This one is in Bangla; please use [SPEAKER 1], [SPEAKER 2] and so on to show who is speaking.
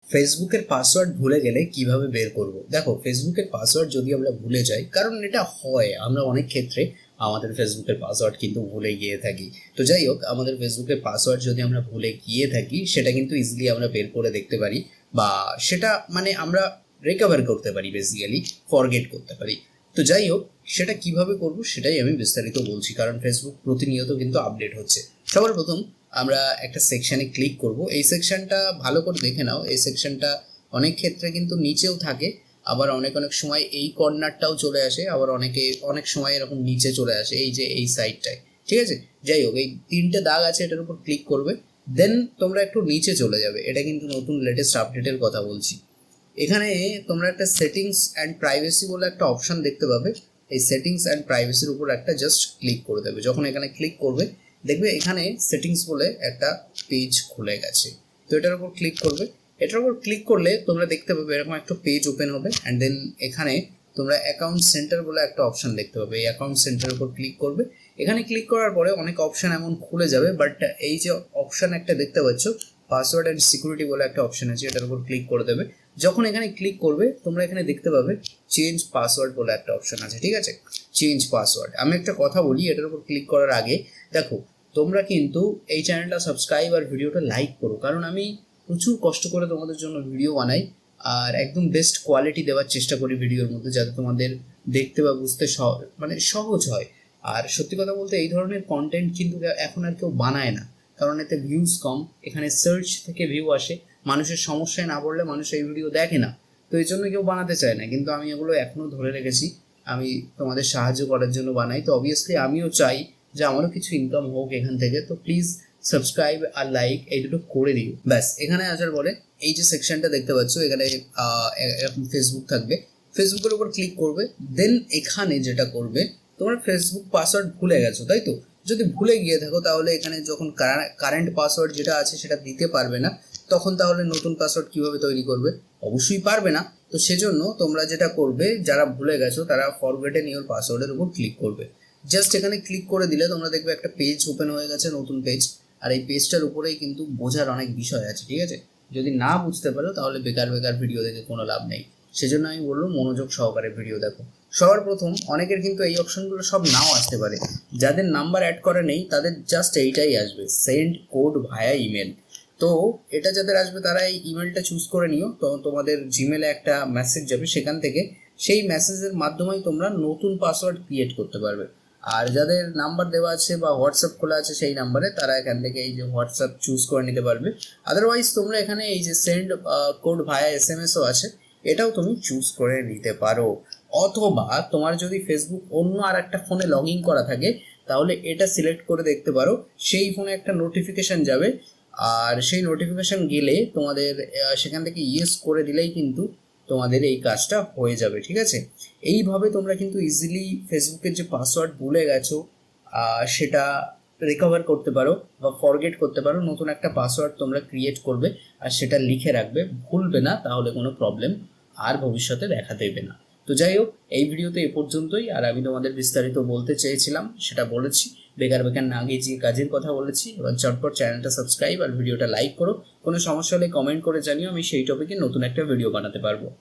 [SPEAKER 1] ফেসবুকের পাসওয়ার্ড ভুলে গেলে কিভাবে বের করব? দেখো, ফেসবুকের পাসওয়ার্ড যদি আমরা ভুলে যাই, কারণ এটা হয়, আমরা অনেক ক্ষেত্রে আমাদের ফেসবুকের পাসওয়ার্ড কিন্তু ভুলে গিয়ে থাকি। তো যাই হোক, আমাদের ফেসবুকের পাসওয়ার্ড যদি আমরা ভুলে গিয়ে থাকি, সেটা কিন্তু ইজিলি আমরা বের করে দেখতে পারি, বা সেটা মানে আমরা রিকভার করতে পারি, বেসিক্যালি ফরগেট করতে পারি। তো যাই হোক, সেটা কিভাবে করব সেটাই আমি বিস্তারিত বলছি, কারণ ফেসবুক প্রতিনিয়ত কিন্তু আপডেট হচ্ছে। সবার প্রথম আমরা একটা সেকশানে ক্লিক করব। এই সেকশনটা ভালো করে দেখে নাও। এই সেকশনটা অনেক ক্ষেত্রে কিন্তু নিচেও থাকে, আবার অনেক সময় এই কর্নারটাও চলে আসে, আবার অনেক সময় এরকম নিচে চলে আসে, এই যে এই সাইডটায়। ঠিক আছে, যাই হোক, এই তিনটে দাগ আছে, এটার উপর ক্লিক করবে, দেন তোমরা একটু নিচে চলে যাবে। এটা কিন্তু নতুন লেটেস্ট আপডেটের কথা বলছি। এখানে তোমরা একটা সেটিংস অ্যান্ড প্রাইভেসি বলে একটা অপশন দেখতে পাবে। এই সেটিংস অ্যান্ড প্রাইভেসির উপর একটা জাস্ট ক্লিক করে দেবে। যখন এখানে ক্লিক করবে, দেখবে এখানে সেটিংস বলে একটা পেজ খুলে গেছে। তো এটার উপর ক্লিক করবে। এটার উপর ক্লিক করলে তোমরা দেখতে পাবে এরকম একটা পেজ ওপেন হবে, অ্যান্ড দেন এখানে তোমরা অ্যাকাউন্ট সেন্টার বলে একটা অপশন দেখতে পাবে। এই অ্যাকাউন্ট সেন্টারের উপর ক্লিক করবে। এখানে ক্লিক করার পরে অনেক অপশন এমন খুলে যাবে, বাট এই যে অপশন একটা দেখতে পাচ্ছ, পাসওয়ার্ড অ্যান্ড সিকিউরিটি বলে একটা অপশন আছে, এটার উপর ক্লিক করে দেবে। যখন এখানে ক্লিক করবে, তোমরা এখানে দেখতে পাবে চেঞ্জ পাসওয়ার্ড বলে একটা অপশন আছে। ঠিক আছে, চেঞ্জ পাসওয়ার্ড। আমি একটা কথা বলি, এটার উপর ক্লিক করার আগে দেখো, তোমরা কিন্তু এই চ্যানেলটা সাবস্ক্রাইব আর ভিডিওটা লাইক করো, কারণ আমি প্রচুর কষ্ট করে তোমাদের জন্য ভিডিও বানাই, আর একদম বেস্ট কোয়ালিটি দেওয়ার চেষ্টা করি ভিডিওর মধ্যে, যাতে তোমাদের দেখতে বা বুঝতে সহজ হয়। আর সত্যি কথা বলতে, এই ধরনের কন্টেন্ট কিন্তু এখন আর কেউ বানায় না, কারণ এতে ভিউজ কম। এখানে সার্চ থেকে ভিউ আসে, মানুষের সমস্যায় না পড়লে মানুষ এই ভিডিও দেখে না, তো এই জন্য কেউ বানাতে চায় না। কিন্তু আমি এগুলো এখনও ধরে রেখেছি, আমি তোমাদের সাহায্য করার জন্য বানাই। তো অবভিয়াসলি আমিও চাই যে আমারও কিছু ইনকাম হোক এখান থেকে। তো প্লিজ সাবস্ক্রাইব আর লাইক এই দুটো করে দিও। ব্যাস, এখানে আসার পরে এই যে সেকশনটা দেখতে পাচ্ছ, এখানে এরকম ফেসবুক থাকবে। ফেসবুকের উপর ক্লিক করবে, দেন এখানে যেটা করবে, তোমরা ফেসবুক পাসওয়ার্ড ভুলে গেছো, তাই তো? যদি ভুলে গিয়ে থাকো, তাহলে এখানে যখন কারেন্ট পাসওয়ার্ড যেটা আছে সেটা দিতে পারবে না, তখন তাহলে নতুন পাসওয়ার্ড কিভাবে তৈরি করবে? অবশ্যই পারবে না। তো সেজন্য তোমরা যেটা করবে, যারা ভুলে গেছো তারা ফরগেটেন ইওর পাসওয়ার্ডের উপর ক্লিক করবে। জাস্ট এখানে ক্লিক করে দিলে তোমরা দেখবে একটা পেজ ওপেন হয়ে গেছে, নতুন পেজ। আর এই পেজটার উপরেই কিন্তু বোঝার অনেক বিষয় আছে। ঠিক আছে, যদি না বুঝতে পারো তাহলে বেকার ভিডিও দেখে কোনো লাভ নেই। সেজন্য আমি বলবো, মনোযোগ সহকারে ভিডিও দেখো। সবার প্রথম, অনেকের কিন্তু এই অপশনগুলো সব নাও আসতে পারে। যাদের নাম্বার অ্যাড করা নেই তাদের জাস্ট এইটাই আসবে, সেন্ড কোড ভায়া ইমেল। তো এটা যাদের আসবে তারা এই ইমেলটা চুজ করে নিও। তো তোমাদের জিমেলে একটা মেসেজ যাবে, সেখান থেকে সেই মেসেজের মাধ্যমেই তোমরা নতুন পাসওয়ার্ড ক্রিয়েট করতে পারবে। আর যাদের নাম্বার দেওয়া আছে বা হোয়াটসঅ্যাপ খোলা আছে সেই নাম্বারে, তারা এখান থেকে এই যে হোয়াটসঅ্যাপ চুজ করে নিতে পারবে। আদারওয়াইজ তোমরা এখানে এই যে সেন্ড কোড ভায়া SMS-ও আছে, এটাও তুমি চুজ করে নিতে পারো। অথবা তোমার যদি ফেসবুক অন্য আর একটা ফোনে লগ ইন করা থাকে, তাহলে এটা সিলেক্ট করে দেখতে পারো। সেই ফোনে একটা নোটিফিকেশান যাবে, আর সেই নোটিফিকেশান গেলে তোমাদের সেখান থেকে ইয়েস করে দিলেই কিন্তু তোমাদের এই কাজটা হয়ে যাবে। ঠিক আছে, এইভাবে তোমরা কিন্তু ইজিলি ফেসবুকের যে পাসওয়ার্ড ভুলে গেছো সেটা রিকভার করতে পারো বা ফরগেট করতে পারো। নতুন একটা পাসওয়ার্ড তোমরা ক্রিয়েট করবে আর সেটা লিখে রাখবে, ভুলবে না, তাহলে কোনো প্রবলেম আর ভবিষ্যতে দেখা দেবে না। তো যাই হোক, এই ভিডিওতে এ পর্যন্তই। আর আমি তোমাদের বিস্তারিত বলতে চেয়েছিলাম, সেটা বলেছি। বেকার না গিয়ে যে কাজের কথা বলেছি। এবার চটপট চ্যানেলটা সাবস্ক্রাইব আর ভিডিওটা লাইক করো। কোনো সমস্যা হলে কমেন্ট করে জানিও, আমি সেই টপিকে নতুন একটা ভিডিও বানাতে পারবো।